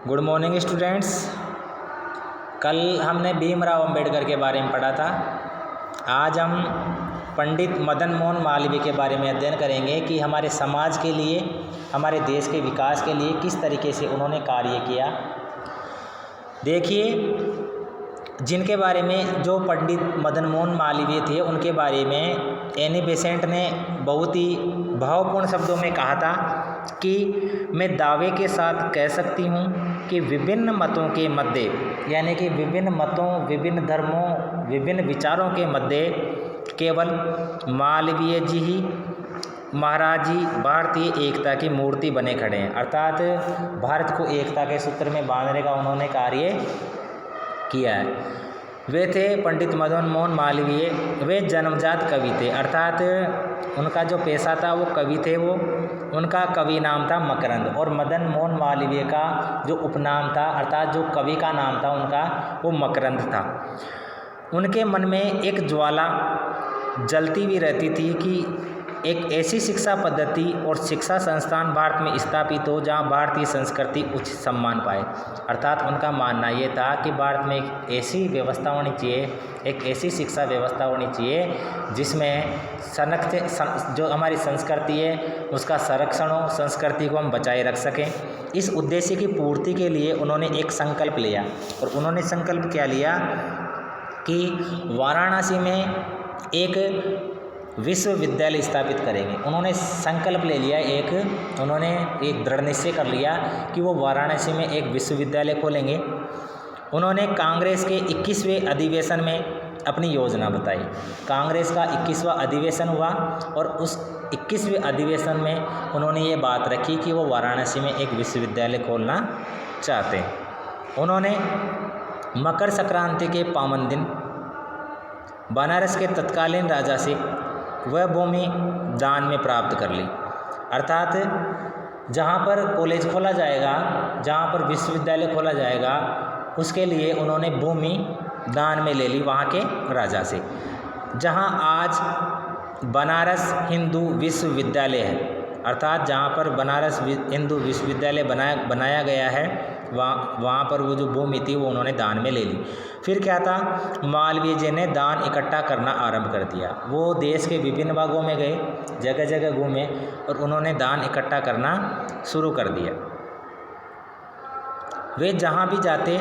Good morning students. कल हमने भीमराव अंबेडकर के बारे में पढ़ा था। आज हम पंडित मदन मोहन मालवीय के बारे में अध्ययन करेंगे कि हमारे समाज के लिए, हमारे देश के विकास के लिए किस तरीके से उन्होंने कार्य किया। देखिए, जिनके बारे में जो पंडित मदन मोहन मालवीय थे उनके बारे में एनी बेसेंट ने बहुत ही भावपूर्ण शब्दों में कहा था कि मैं दावे के साथ कह सकती हूँ कि विभिन्न मतों के मध्य, यानी कि विभिन्न मतों, विभिन्न धर्मों, विभिन्न विचारों के मध्य केवल मालवीय जी ही, महाराज जी भारतीय एकता की मूर्ति बने खड़े हैं। अर्थात भारत को एकता के सूत्र में बांधने का उन्होंने कार्य किया है। वे थे पंडित मदन मोहन मालवीय। वे जन्मजात कवि थे, अर्थात उनका जो पेशा था वो कवि थे। वो उनका कवि नाम था मकरंद, और मदन मोहन मालवीय का जो उपनाम था, अर्थात जो कवि का नाम था उनका, वो मकरंद था। उनके मन में एक ज्वाला जलती भी रहती थी कि एक ऐसी शिक्षा पद्धति और शिक्षा संस्थान भारत में स्थापित हो जहां भारतीय संस्कृति उचित सम्मान पाए। अर्थात उनका मानना ये था कि भारत में एक ऐसी व्यवस्था होनी चाहिए, एक ऐसी शिक्षा व्यवस्था होनी चाहिए जिसमें जो हमारी संस्कृति है उसका संरक्षण हो, संस्कृति को हम बचाए रख सकें। इस उद्देश्य की पूर्ति के लिए उन्होंने एक संकल्प लिया, और उन्होंने संकल्प क्या लिया कि वाराणसी में एक विश्वविद्यालय स्थापित करेंगे। उन्होंने संकल्प ले लिया, उन्होंने एक दृढ़ निश्चय कर लिया कि वो वाराणसी में एक विश्वविद्यालय खोलेंगे। उन्होंने कांग्रेस के 21वें अधिवेशन में अपनी योजना बताई। कांग्रेस का 21वां अधिवेशन हुआ, और उस 21वें अधिवेशन में उन्होंने ये बात रखी कि वो वाराणसी में एक विश्वविद्यालय खोलना चाहते हैं। उन्होंने मकर संक्रांति के पावन दिन बनारस के तत्कालीन राजा से वह भूमि दान में प्राप्त कर ली। अर्थात जहाँ पर कॉलेज खोला जाएगा, जहाँ पर विश्वविद्यालय खोला जाएगा, उसके लिए उन्होंने भूमि दान में ले ली वहाँ के राजा से। जहाँ आज बनारस हिंदू विश्वविद्यालय है, अर्थात जहाँ पर बनारस हिंदू विश्वविद्यालय बनाया गया है, वहाँ पर वो जो भूमि थी वो उन्होंने दान में ले ली। फिर क्या था, मालवीय जी ने दान इकट्ठा करना आरंभ कर दिया। वो देश के विभिन्न भागों में गए, जगह जगह घूमे, और उन्होंने दान इकट्ठा करना शुरू कर दिया। वे जहाँ भी जाते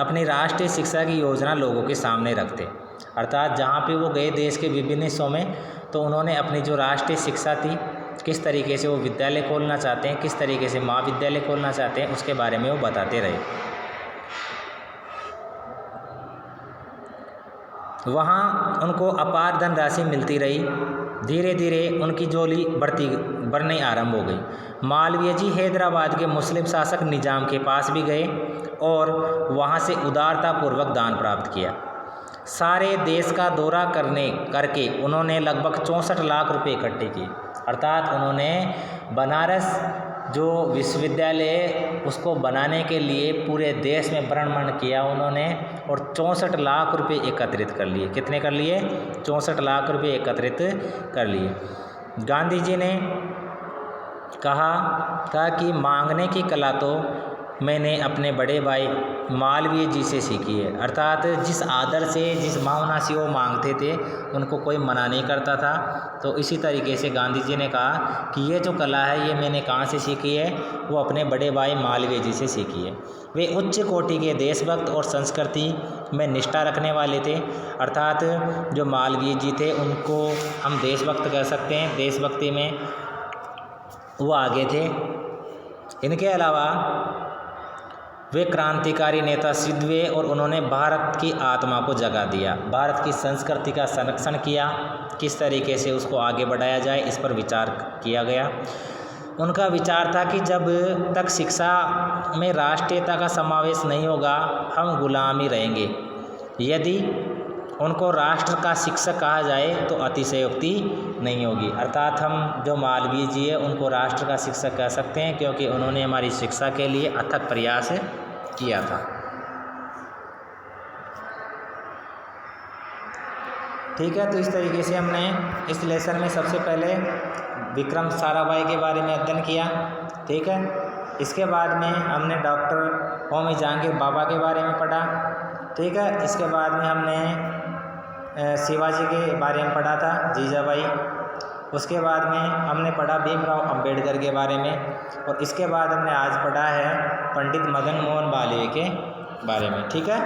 अपनी राष्ट्रीय शिक्षा की योजना लोगों के सामने रखते। अर्थात जहाँ पे वो गए देश के विभिन्न हिस्सों में, तो उन्होंने अपनी जो राष्ट्रीय शिक्षा थी, किस तरीके से वो विद्यालय खोलना चाहते हैं, किस तरीके से महाविद्यालय खोलना चाहते हैं, उसके बारे में वो बताते रहे। वहाँ उनको अपार धनराशि मिलती रही। धीरे धीरे उनकी झोली बढ़नी आरंभ हो गई। मालवीय जी हैदराबाद के मुस्लिम शासक निजाम के पास भी गए और वहाँ से उदारतापूर्वक दान प्राप्त किया। सारे देश का दौरा करके उन्होंने लगभग 64 लाख रुपए इकट्ठे किए। अर्थात उन्होंने बनारस जो विश्वविद्यालय उसको बनाने के लिए पूरे देश में भ्रमण किया उन्होंने, और 64 लाख रुपए एकत्रित कर लिए। कितने कर लिए? 64 लाख रुपए एकत्रित कर लिए। गांधी जी ने कहा था कि मांगने की कला तो मैंने अपने बड़े भाई मालवीय जी से सीखी है। अर्थात जिस आदर से, जिस भावना से वो मांगते थे, उनको कोई मना नहीं करता था। तो इसी तरीके से गांधी जी ने कहा कि ये जो कला है ये मैंने कहाँ से सीखी है? वो अपने बड़े भाई मालवीय जी से सीखी है। वे उच्च कोटि के देशभक्त और संस्कृति में निष्ठा रखने वाले थे। अर्थात जो मालवीय जी थे उनको हम देशभक्त कह सकते हैं। देशभक्ति में वो आगे थे। इनके अलावा वे क्रांतिकारी नेता सिद्ध हुए, और उन्होंने भारत की आत्मा को जगा दिया। भारत की संस्कृति का संरक्षण किया, किस तरीके से उसको आगे बढ़ाया जाए, इस पर विचार किया गया। उनका विचार था कि जब तक शिक्षा में राष्ट्रीयता का समावेश नहीं होगा, हम गुलामी रहेंगे। यदि उनको राष्ट्र का शिक्षक कहा जाए तो अतिशयोक्ति नहीं होगी। अर्थात हम जो मालवीय जी है उनको राष्ट्र का शिक्षक कह सकते हैं, क्योंकि उन्होंने हमारी शिक्षा के लिए अथक प्रयास किया था। ठीक है, तो इस तरीके से हमने इस लेसन में सबसे पहले विक्रम साराभाई के बारे में अध्ययन किया। ठीक है, इसके बाद में हमने डॉक्टर होमी जहांगीर बाबा के बारे में पढ़ा, ठीक है। इसके बाद में हमने शिवाजी के बारे में पढ़ा था, जीजाबाई। उसके बाद में हमने पढ़ा भीमराव अंबेडकर के बारे में, और इसके बाद हमने आज पढ़ा है पंडित मदन मोहन मालवीय के बारे में, ठीक है।